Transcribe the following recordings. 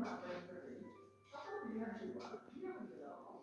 apa yang terjadi. Atau pilihan kedua, dia membela Allah.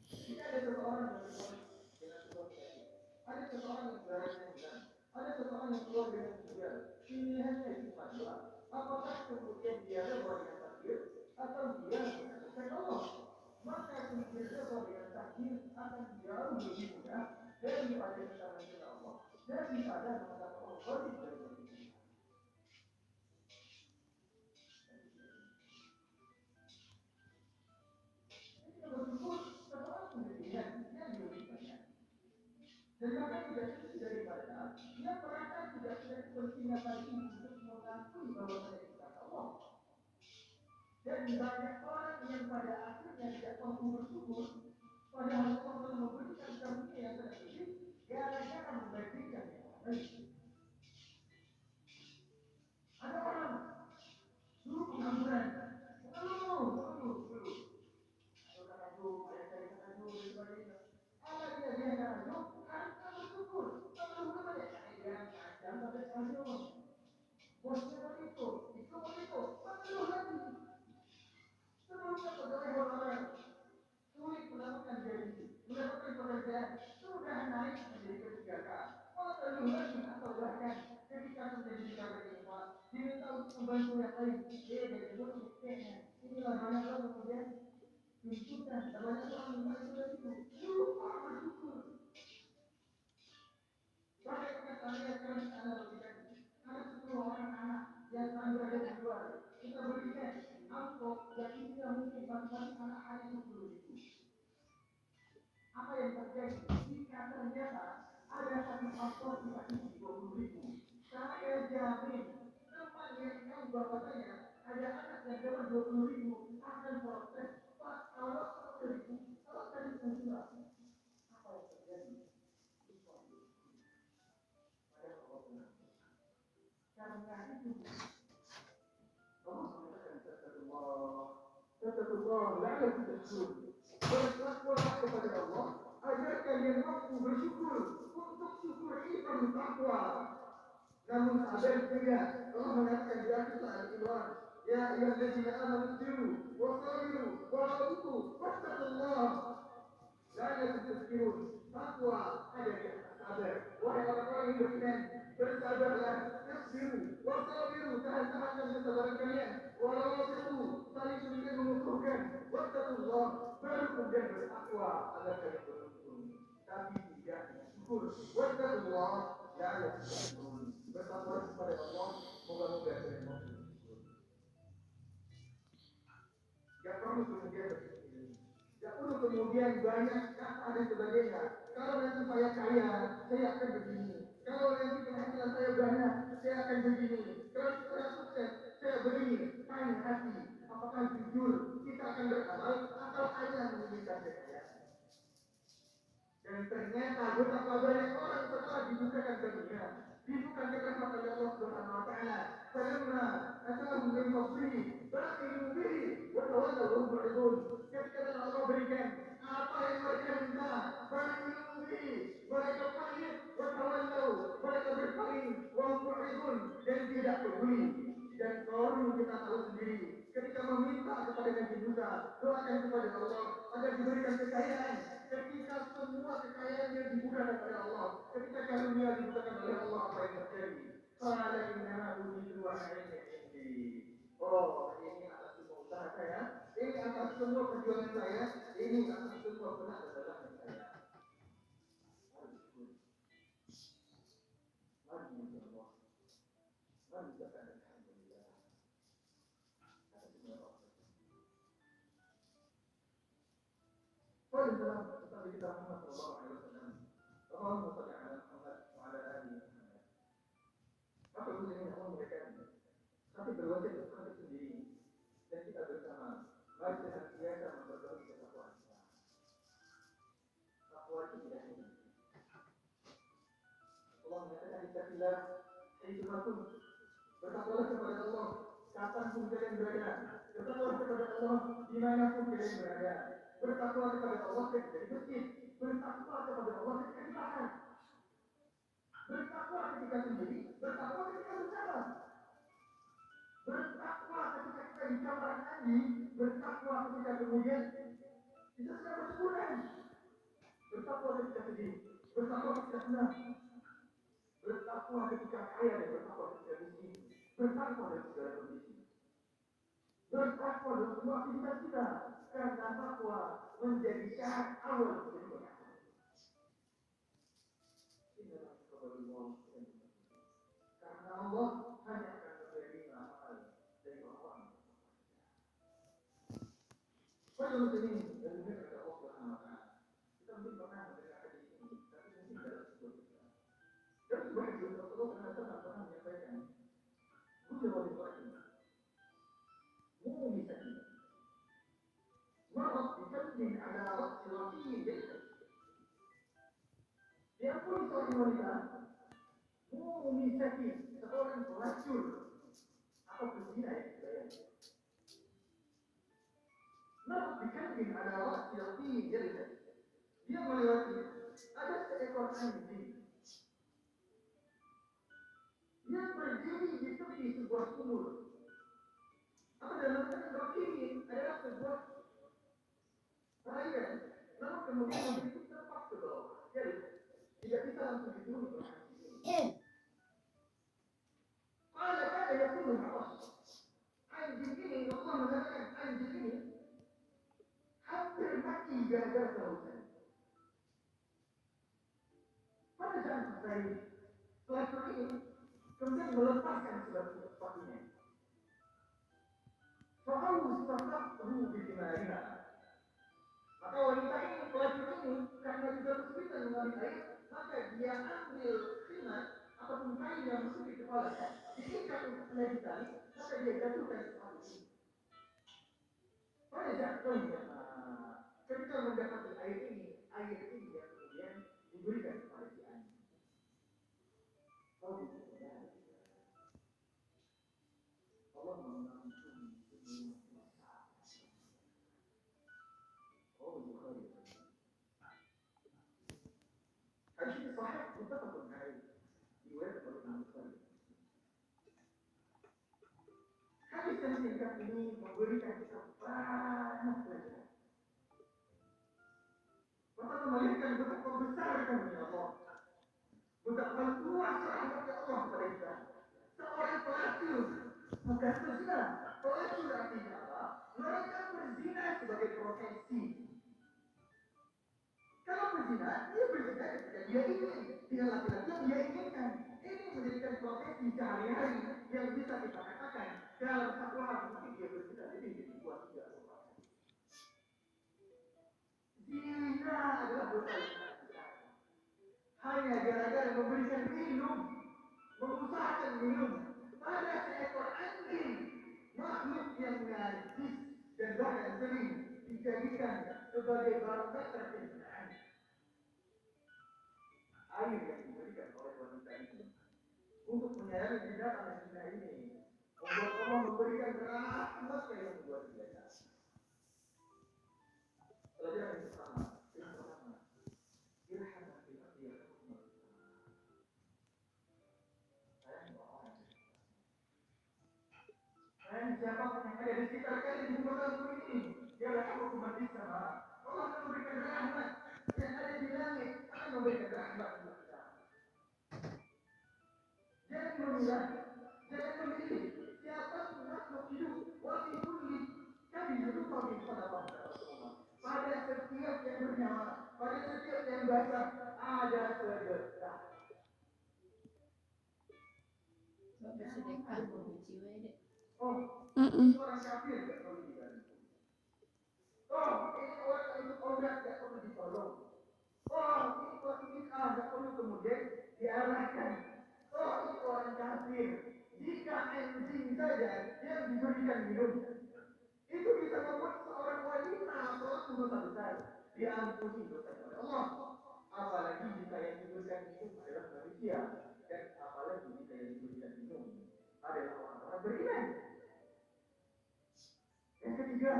Jika ada seseorang yang keluar dengan sebuah penyakit, ada seseorang yang darahnya hilang, ada seseorang yang keluar dengan tujuan, pilihannya cuma dua. Apakah kemudian dia rela dengan takdir atau dia mengatakan Allah? Maka kemudian rela dengan takdir akan jauh lebih mudah daripada kita membela Allah, daripada mengatakan Allah tidak boleh. Bersyukur setelah pilihan yang lebih banyak. Dan maka tidak cukup daripada dia merasa tidak punya kepentingan lagi untuk mengakui bahwa saya tidak Allah. Dan banyak orang yang pada akhirnya tidak mampu bersyukur, padahal Allah telah memberikan karunia yang sangat lebih, gara-gara membandingkan yang lain. Ada orang dulu pengangguran, dulu. Sulit mendapatkan gaji, mendapatkan pekerjaan, sudah naik menjadi ke-3K. Kalau terlalu lagi atau bahkan ketika menjadi KPI, diminta untuk membantu yang lain, dari dulu buktinya. Inilah banyak orang kemudian tuntutan, banyak orang membantu itu. Lupa bersyukur. Bahkan kita lihat kami analogikan, ada 10 orang anak yang sedang berada di luar. Kita berikan amplop yang isinya mungkin masing-masing anak hanya 10.000. Apa yang terjadi jika ternyata ada satu faktor tidak isi 20.000? Saya jamin teman yang bahwasanya ada anak yang dapat 20.000 akan protes. Pak, kalau 10.000, kalau tadi kurang, apa yang terjadi? Karena itu Allah mengatakan Tatullah la'alakum tashkurun. Bertakwalah kepada Allah agar kalian mampu bersyukur. Untuk syukur ini perlu takwa. Namun sadar juga Allah mengatakan di akhir Al-Imran, ya ayyuhallazina amanu isbiru wa sabiru wa rabitu wattaqullah la'alakum tashkurun. Takwa ada di atas sabar. Wahai orang-orang yang beriman, bersabarlah. Isbiru wa sabiru, tahan-tahankan kesabaran kalian. Wa rabitu, saling sedikit mengukuhkan. Wattaqullah, baru kemudian bertakwa agar kalian beruntung. Tapi tidak syukur. Wattaqullah la'alakum tashkurun. Bertakwa kepada Allah, moga-moga kalian mampu bersyukur. Tidak perlu kemudian tidak perlu kemudian banyak kata dan sebagainya. Kalau nanti saya kaya, saya akan begini. Kalau nanti penghasilan saya banyak, saya akan begini. Kalau saya sukses, saya begini. Tanya hati, apakah jujur kita akan beramal atau hanya menginginkan kekayaan? Dan ternyata betapa banyak orang setelah dibukakan dunia, dibukakan rahmat oleh Allah Subhanahu wa taala. Falamma atahum min fadlihi baqilu bihi wa tawallaw mu'ridun. Ketika Allah berikan apa yang mereka minta, baqilu bihi, mereka pahit, wa tawallaw, mereka berpaling, wa mu'ridun, dan tidak peduli. Dan kalau kita tahu sendiri, ketika meminta kepada Nabi Musa, doakan kepada Allah agar diberikan kekayaan. Ketika semua kekayaan yang dibukakan oleh Allah, ketika karunia dibukakan oleh Allah, apa yang terjadi? Qala inna uridu wa ini. Oh, ini atas semua usaha saya, ini atas semua perjuangan saya, ini atas semua benar adalah saya. Mari Allah. Mari kita alhamdulillah. Dalam kitab kita Muhammad sallallahu alaihi wasallam, Allahumma shalli ala Muhammad wa ala ali Muhammad. Apa muslimin Allah mereka tapi berwajib untuk sendiri dan kita bersama mari senantiasa memperbaiki ketakwaan kita. Takwa itu tidak mudah. Allah mengatakan ittaqillah haitsumakum. Bertakwalah kepada Allah kapanpun kalian berada. Bertakwalah kepada Allah dimanapun kalian berada. Bertakwa kepada Allah ketika di masjid, bertakwa kepada Allah ketika di makan, bertakwa ketika sendiri, bertakwa ketika bersama, bertakwa mandi, bertakwa ketika kemudian kita sedang bersyukuran. Bertakwa ketika sedih, bertakwa ketika senang, bertakwa ketika kaya dan bertakwa ketika miskin, bertakwa dalam segala kondisi. Bertakwa dalam semua aktivitas kita, karena takwa menjadi syarat awal kehidupan. Karena Allah hanya akan menerima amal dari orang-orang. Pada waktu ini dari mereka Allah Subhanahu wa Ta'ala, kita mungkin pernah mendengar hadis ini, tapi mungkin dalam sebuah kisah. Dan sebuah hadis Rasulullah pernah menyampaikan, "Kullu wajibin, mu'minatan, marat bikalbin ala ra'si raqiyyin jahil." Diampuni seorang wanita, mu'minatan, seorang pelacur atau pezina yang dibayar. Marat bikalbin ala ra'si raqiyyin jahil. Dia melewati ada seekor anjing yang berdiri di tepi sebuah sumur. Apa dalam kata raqiyyin adalah sebuah perairan, namun kemudian begitu terpak ke bawah. Jadi tidak bisa langsung diturunkan. Pada kata yang turun awas, anjing ini, Allah mengatakan anjing ini hampir mati gara-gara kehausan. Pada saat selesai, pelacur ini kemudian melepaskan sepatunya. Fa'au istafaqtahu bidimarina. Maka wanita ini, pelacur ini, karena juga kesulitan mengambil air, maka dia ambil khimar ataupun kain yang masuk di kepalanya, diikat untuk menjadi tali, maka dia jatuhkan sepatu ini. Pada saat ketika mendapati air ini yang kemudian diberikan kepada si anjing. Allah mengampuni semua dosa. Hadis ini sahih muttafaqun alaih. Riwayat oleh Imam Bukhari. Hadis yang singkat ini memberikan kita banyak pelajaran. Pertama, melihatkan betapa besar karunia Allah, betapa luas rahmat Allah kepada kita. Seorang pelacur bukan berzina. Pelacur artinya apa? Mereka berzina sebagai profesi. Kalau berzina, dia berzina ketika dia ingin dengan laki-laki yang dia inginkan. Ini menjadikan profesi sehari-hari yang bisa kita katakan dalam satu hal mungkin dia berzina ini jadi buat tidak lupa. Zina adalah dosa besar. Hanya gara-gara memberikan minum, mengusahakan minum pada seekor anjing, makhluk yang najis dan bahkan sering dijadikan sebagai barang terkenaan. Air yang diberikan oleh wanita ini untuk menyayangi tindakan zina ini membuat Allah memberikan rahmat yang luar biasa. Pelajaran yang pertama, irhamah fil ardi yarhamkum. Dan siapapun yang ada di sekitar kalian di muka bumi ini, dia akan hukuman di sana. Allah akan memberikan rahmat yang ada di langit, akan memberikan rahmat untuk kita. Jangan memilah, jangan memilih siapa makhluk hidup, wali kulli kami hidup kami pada Allah. Pada setiap yang bernyawa, pada setiap yang basah ada sedekah. Bapak sedekah jiwa dek. Orang kafir tidak perlu dibantu. Ini orang itu orang tidak perlu ditolong. Ini orang bid'ah tidak perlu kemudian diarahkan. Ini orang kafir. Jika anjing saja yang diberikan minum, itu bisa membuat seorang wanita pelaku dosa besar diampuni dosanya oleh Allah. Apalagi jika yang diberikan minum adalah manusia, dan apalagi jika yang diberikan minum adalah orang-orang beriman. Yang ketiga,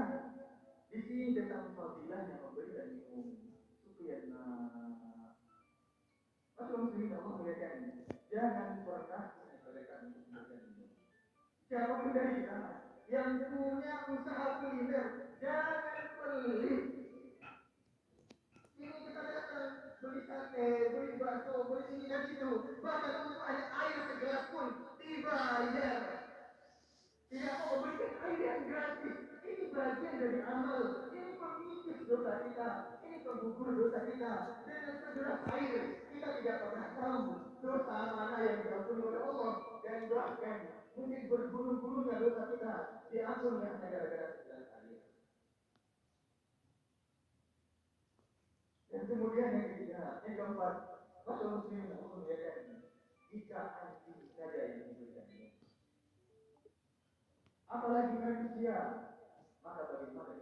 di sini tentang fadilah yang memberikan minum. Sukiyana. Masuk muslimin Allah muliakan. Jangan pernah menyepelekan untuk memberikan minum. Siapapun dari kita, yang punya usaha kuliner, jangan pelit. Ini kita datang beli sate, beli bakso, beli ini dan itu. Bahkan untuk ada air segelas pun dibayar. Tidak mau memberikan air yang gratis. Ini bagian dari amal. Ini pengikis dosa kita. Ini penggugur dosa kita. Dengan segelas air kita tidak pernah tahu dosa mana yang diampuni oleh Allah. Dan bahkan mungkin bergulung-gulungnya dosa kita diampuni hanya gara-gara segelas air. Dan kemudian yang ketiga, yang keempat, masa muslim memuliakan jika anti saja yang diberikan. Apalagi manusia, maka bagaimana